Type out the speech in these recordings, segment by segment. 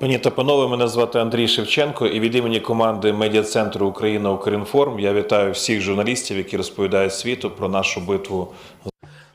Пані та панове, мене звати Андрій Шевченко, і від імені команди медіа-центру Україна Ukrinform я вітаю всіх журналістів, які розповідають світу про нашу битву.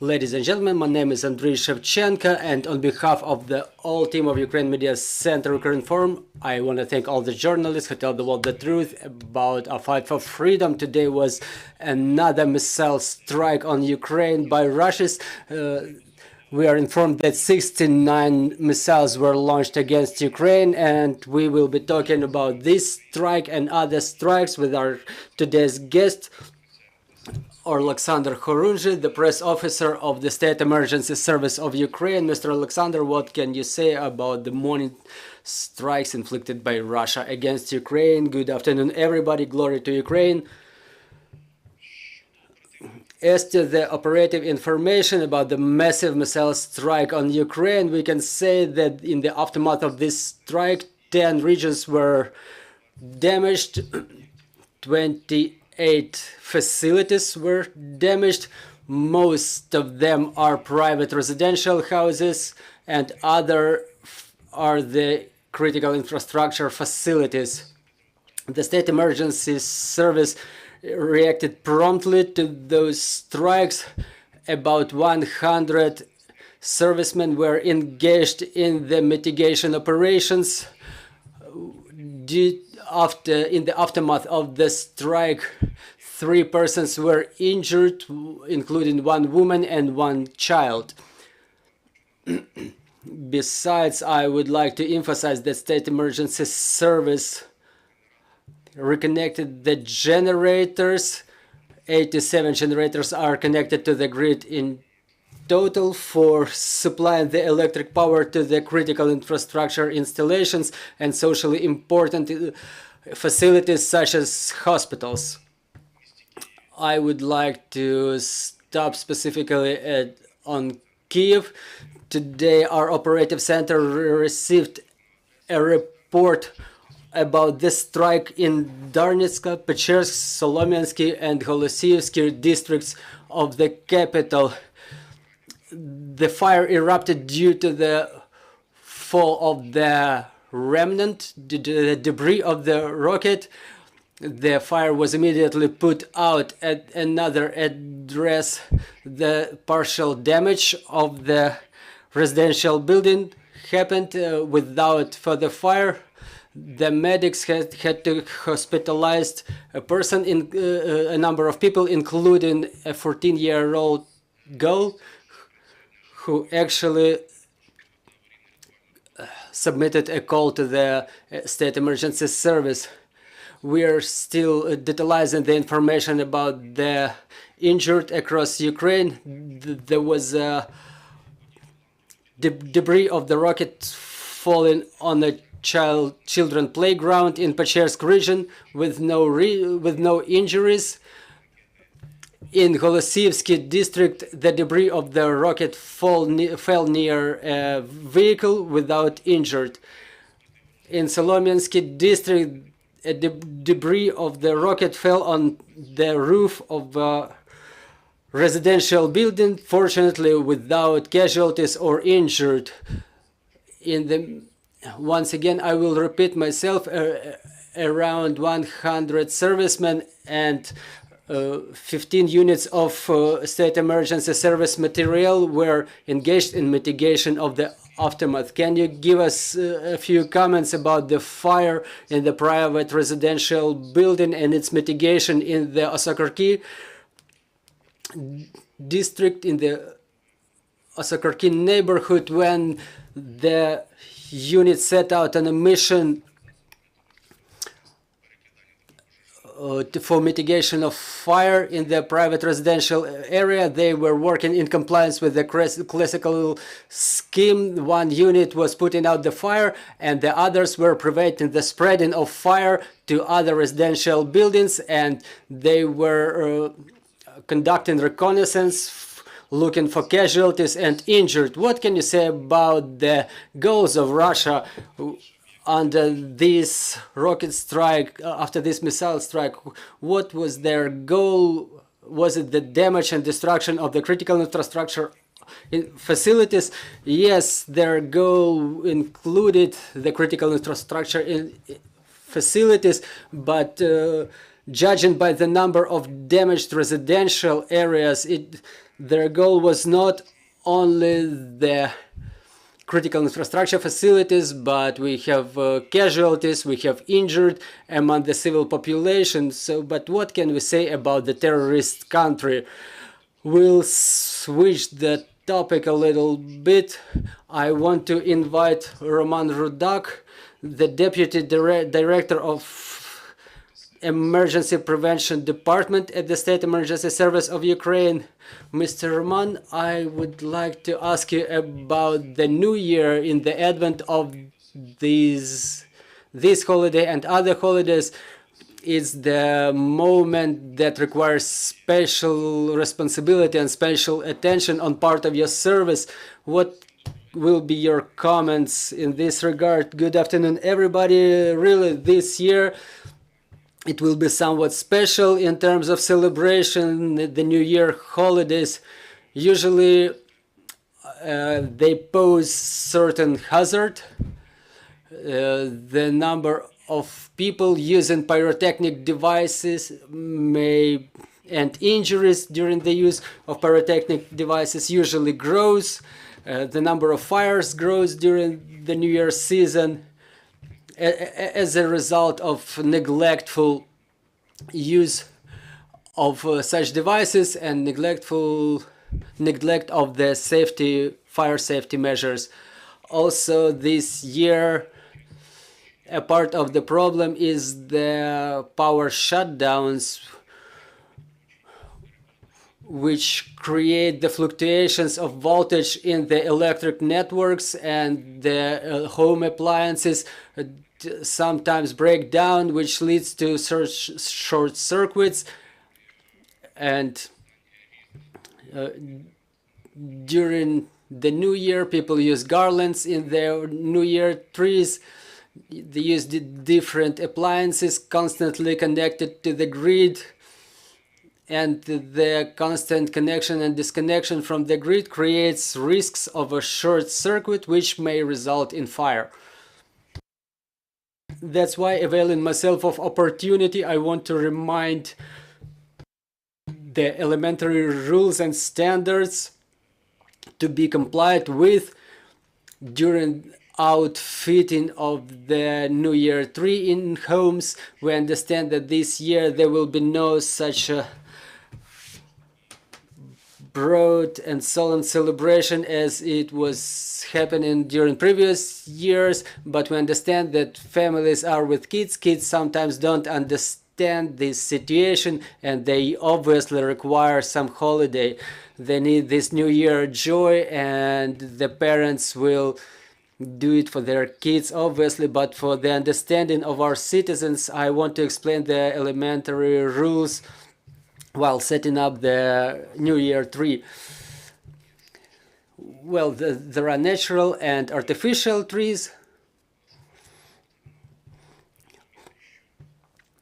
Ladies and gentlemen, my name is Andriy Shevchenko, and on behalf of the whole team of Ukraine Media Center Ukrinform, I want to thank all the journalists who tell the world the truth about our fight for freedom. Today was another missile strike on Ukraine by Russians. We are informed that 69 missiles were launched against Ukraine, and we will be talking about this strike and other strikes with our today's guest, Oleksandr Khorunzhiy, the press officer of the State Emergency Service of Ukraine. Mr. Oleksandr, what can you say about the morning strikes inflicted by Russia against Ukraine? Good afternoon, everybody. Glory to Ukraine. As to the operative information about the massive missile strike on Ukraine, we can say that in the aftermath of this strike, 10 regions were damaged, 28 facilities were damaged. Most of them are private residential houses, and other are the critical infrastructure facilities. The State Emergency Service reacted promptly to those strikes. About 100 servicemen were engaged in the mitigation operations. In the aftermath of the strike, 3 persons were injured, including 1 woman and 1 child. Besides, I would like to emphasize that State Emergency Service reconnected the generators. 87 generators are connected to the grid in total for supplying the electric power to the critical infrastructure installations and socially important facilities such as hospitals. I would like to stop specifically on Kyiv. Today our operative center received a report about this strike in Darnitska, Pechersk, Solomiansky and Holosievsky districts of the capital. The fire erupted due to the fall of the remnant, the debris of the rocket. The fire was immediately put out. At another address, the partial damage of the residential building happened without further fire. The medics had to hospitalize a number of people, including a 14-year-old girl who actually submitted a call to the State Emergency Service. We are still detailizing the information about the injured across Ukraine. There was debris of the rocket falling on a children playground in Pechersk region with no injuries. In Holosievsky district, the debris of the rocket fell near a vehicle without injured. In Solomiansky district, debris of the rocket fell on the roof of a residential building, fortunately without casualties or injured. Once again, I will repeat myself, around 100 servicemen and 15 units of State Emergency Service material were engaged in mitigation of the aftermath. Can you give us a few comments about the fire in the private residential building and its mitigation in the Osakarki district, in the Osakarki neighborhood, when the unit set out on a mission for mitigation of fire in the private residential area? They were working in compliance with the classical scheme. 1 unit was putting out the fire and the others were preventing the spreading of fire to other residential buildings, and they were conducting reconnaissance, looking for casualties and injured. What can you say about the goals of Russia under this rocket strike, after this missile strike? What was their goal? Was it the damage and destruction of the critical infrastructure facilities. Yes, their goal included the critical infrastructure in facilities, but judging by the number of damaged residential areas, their goal was not only the critical infrastructure facilities, but we have casualties, we have injured among the civil population. So, but what can we say about the terrorist country? We'll switch the topic a little bit. I want to invite Roman Rudak, the Deputy Director of Emergency Prevention Department at the State Emergency Service of Ukraine. Mr. Roman, I would like to ask you about the New Year in the advent of this holiday and other holidays. It's the moment that requires special responsibility and special attention on part of your service. What will be your comments in this regard? Good afternoon, everybody. Really, this year it will be somewhat special in terms of celebration. The New Year holidays usually they pose certain hazard. The number of people using pyrotechnic devices and injuries during the use of pyrotechnic devices usually grows. The number of fires grows during the New Year season as a result of neglectful use of such devices and neglect of the fire safety measures. Also, this year, a part of the problem is the power shutdowns, which create the fluctuations of voltage in the electric networks, and the home appliances sometimes break down, which leads to short circuits. And during the New Year, people use garlands in their New Year trees. They use different appliances constantly connected to the grid, and the constant connection and disconnection from the grid creates risks of a short circuit, which may result in fire. That's why, availing myself of opportunity, I want to remind the elementary rules and standards to be complied with during outfitting of the New Year tree in homes. We understand that this year there will be no such a broad and solemn celebration as it was happening during previous years, but we understand that families are with kids. Kids sometimes don't understand this situation, and they obviously require some holiday. They need this New Year joy, and the parents will do it for their kids, obviously, but for the understanding of our citizens, I want to explain the elementary rules while setting up the New Year tree. Well, there are natural and artificial trees.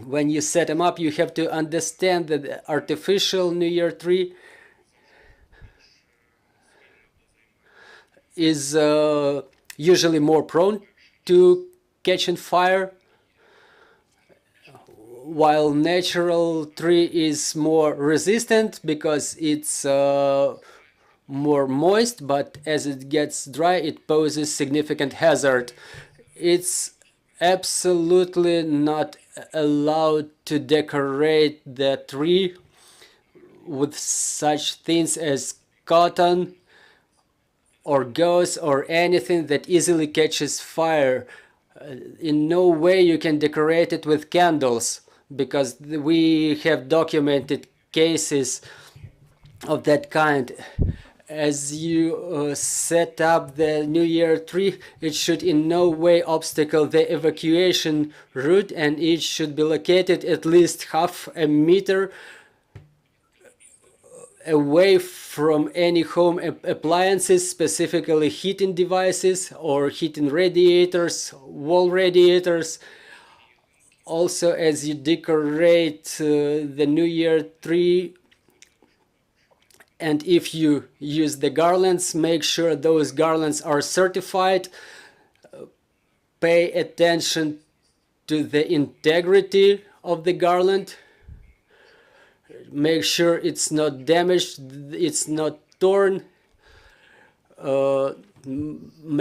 When you set them up, you have to understand that the artificial New Year tree is usually more prone to catching fire, while natural tree is more resistant because it's more moist, but as it gets dry it poses significant hazard. It's absolutely not allowed to decorate the tree with such things as cotton or gauze or anything that easily catches fire. In no way you can decorate it with candles, because we have documented cases of that kind. As you set up the New Year tree, it should in no way obstacle the evacuation route, and it should be located at least half a meter away from any home appliances, specifically heating devices or heating radiators, wall radiators. Also, as you decorate the New Year tree And if you use the garlands, make sure those garlands are certified. Pay attention to the integrity of the garland. Make sure it's not damaged, it's not torn.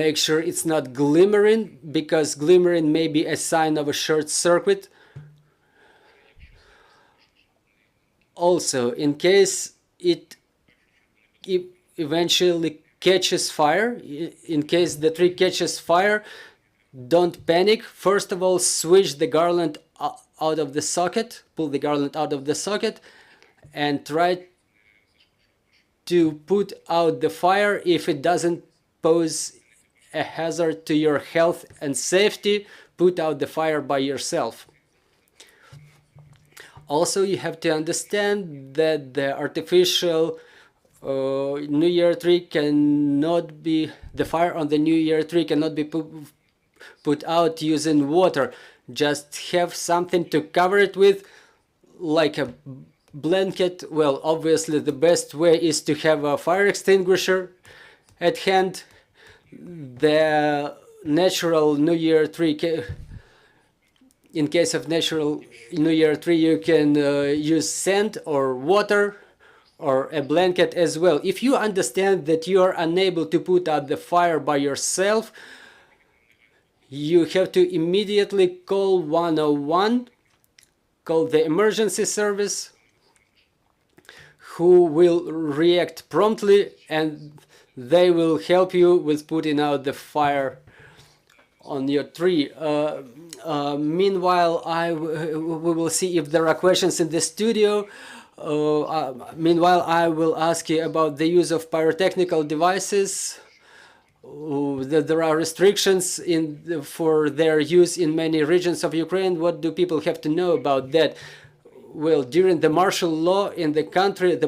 Make sure it's not glimmering, because glimmering may be a sign of a short circuit. Also, in case it eventually catches fire, in case the tree catches fire, don't panic. First of all, switch the garland out of the socket, pull the garland out of the socket, and try to put out the fire. If it doesn't pose a hazard to your health and safety, put out the fire by yourself. Also, you have to understand that the artificial New Year tree cannot be, the fire on the New Year tree cannot be put out using water. Just have something to cover it with, like a blanket. Well, obviously the best way is to have a fire extinguisher at hand. The natural New Year tree, in case of natural New Year tree, you can use sand or water or a blanket as well. If you understand that you are unable to put out the fire by yourself, you have to immediately call 101, call the emergency service, who will react promptly, and they will help you with putting out the fire on your tree. Meanwhile, we will see if there are questions in the studio. Meanwhile, I will ask you about the use of pyrotechnical devices. There are restrictions for their use in many regions of Ukraine. What do people have to know about that? Well, during the martial law in the country,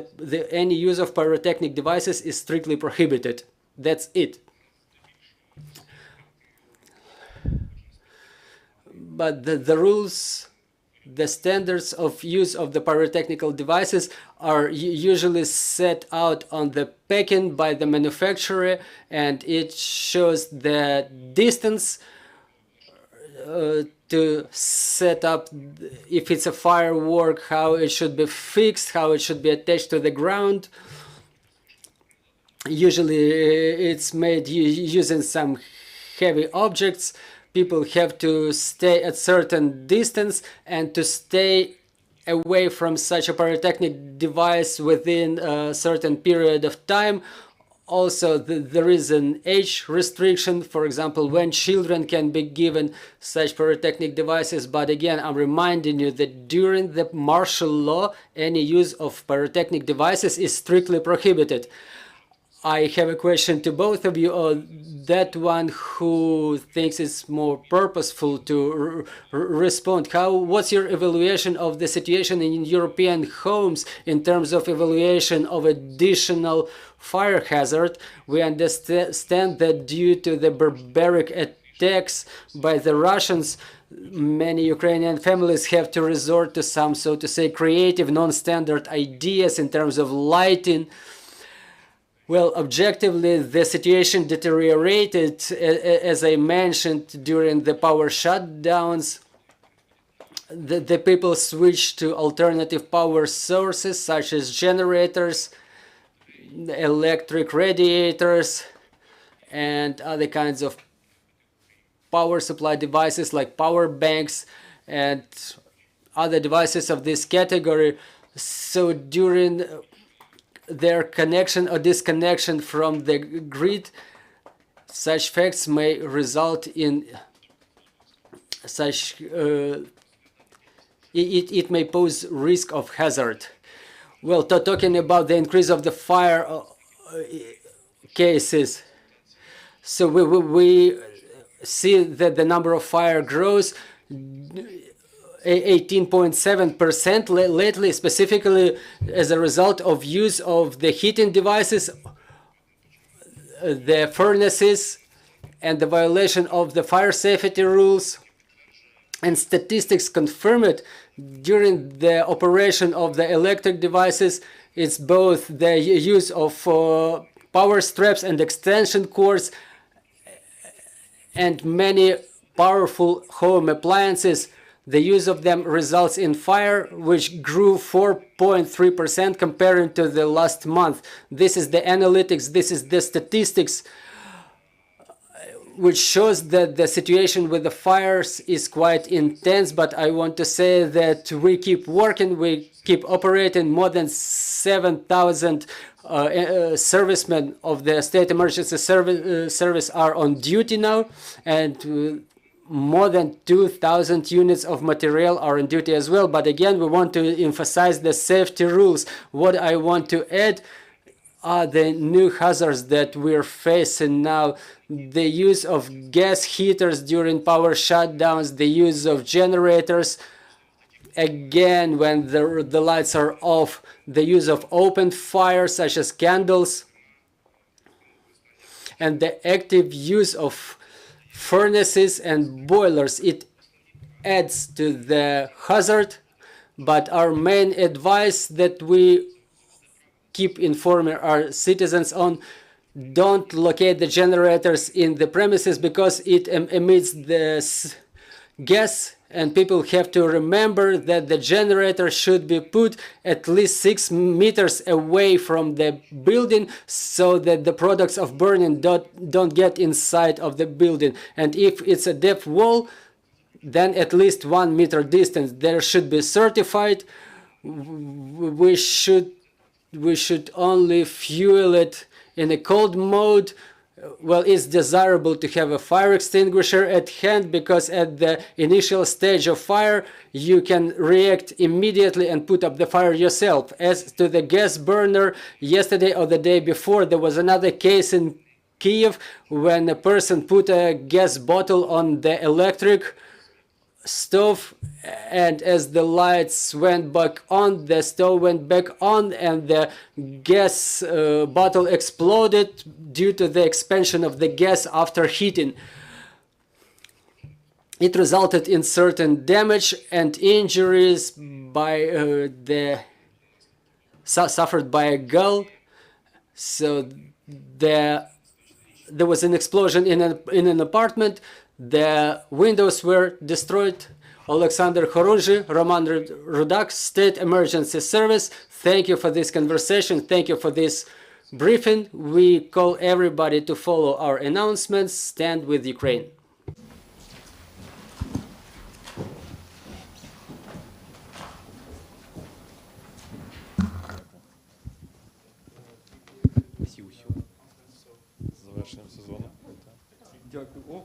any use of pyrotechnic devices is strictly prohibited. That's it. But the rules, the standards of use of the pyrotechnical devices are usually set out on the packing by the manufacturer, and it shows the distance to set up, if it's a firework, how it should be fixed, how it should be attached to the ground. Usually it's made using some heavy objects. People have to stay at certain distance and to stay away from such a pyrotechnic device within a certain period of time. Also, there is an age restriction, for example, when children can be given such pyrotechnic devices. But again, I'm reminding you that during the martial law, any use of pyrotechnic devices is strictly prohibited. I have a question to both of you, or that one who thinks it's more purposeful to respond. What's your evaluation of the situation in European homes in terms of evaluation of additional fire hazard? We understand that due to the barbaric attacks by the Russians, many Ukrainian families have to resort to some, so to say, creative, non-standard ideas in terms of lighting. Well, objectively, the situation deteriorated, as I mentioned, during the power shutdowns. The people switched to alternative power sources such as generators, electric radiators, and other kinds of power supply devices like power banks and other devices of this category. So during their connection or disconnection from the grid, such facts may result in such it may pose risk of hazard. Well, talking about the increase of the fire cases, so we see that the number of fire grows 18.7% lately, specifically as a result of use of the heating devices, the furnaces, and the violation of the fire safety rules. And statistics confirm it, During the operation of the electric devices, it's both the use of power straps and extension cords and many powerful home appliances. The use of them results in fire, which grew 4.3% comparing to the last month. This is the analytics, this is the statistics, which shows that the situation with the fires is quite intense. But I want to say that we keep working, we keep operating. More than 7,000 servicemen of the State Emergency Service are on duty now, and more than 2,000 units of material are on duty as well. But again, we want to emphasize the safety rules. What I want to add are the new hazards that we're facing now. The use of gas heaters during power shutdowns, the use of generators, again when the lights are off, the use of open fire such as candles, and the active use of furnaces and boilers. It adds to the hazard, but our main advice that we keep informing our citizens on: don't locate the generators in the premises because it emits the gas, and people have to remember that the generator should be put at least 6 meters away from the building so that the products of burning don't get inside of the building. And if it's a depth wall, then at least 1 meter distance. There should be certified. We should only fuel it in a cold mode. Well, it's desirable to have a fire extinguisher at hand because at the initial stage of fire, you can react immediately and put up the fire yourself. As to the gas burner, yesterday or the day before, there was another case in Kiev when a person put a gas bottle on the electric stove, and as the lights went back on, the stove went back on, and the gas bottle exploded due to the expansion of the gas after heating. It resulted in certain damage and injuries by suffered by a girl. So there was an explosion in an apartment. The windows were destroyed. Oleksandr Khorunzhiy, Rudak, State Emergency Service. Thank you for this conversation. Thank you for this briefing. We call everybody to follow our announcements. Stand with Ukraine. Завершуємо сезон. Дякую.